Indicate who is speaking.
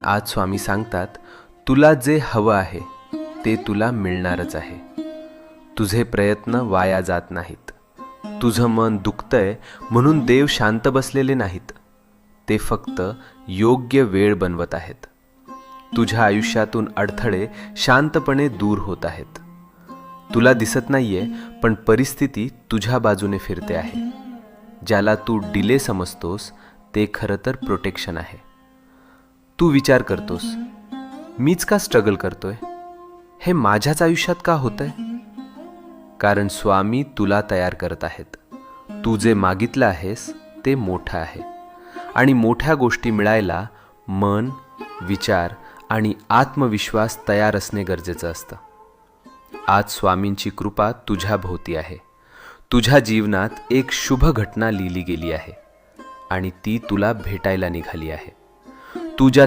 Speaker 1: आज स्वामी सांगतात, तुला जे हवं आहे ते तुला मिळणारच आहे. तुझे प्रयत्न वाया जात नाहीत. तुझं मन दुखतंय म्हणून देव शांत बसलेले नाहीत. ते फक्त योग्य वेळ बनवत आहेत. तुझ्या आयुष्यातून अडथळे शांतपणे दूर होत आहेत. तुला दिसत नाहीये, पण परिस्थिती तुझ्या बाजूने फिरते आहे. ज्याला तू डिले समजतोस ते खरं तर प्रोटेक्शन आहे. तू विचार करतोस, मीच का स्ट्रगल करतोय, हे माझ्याच आयुष्यात का होतंय? कारण स्वामी तुला तयार करत आहेत. तू जे मागितलं आहेस ते मोठं आहे, आणि मोठ्या गोष्टी मिळायला मन, विचार आणि आत्मविश्वास तयार असणे गरजेचं असतं. आज स्वामींची कृपा तुझ्या भोवती आहे. तुझ्या जीवनात एक शुभ घटना लिहिली गेली आहे, आणि ती तुला भेटायला निघाली आहे. तुझ्या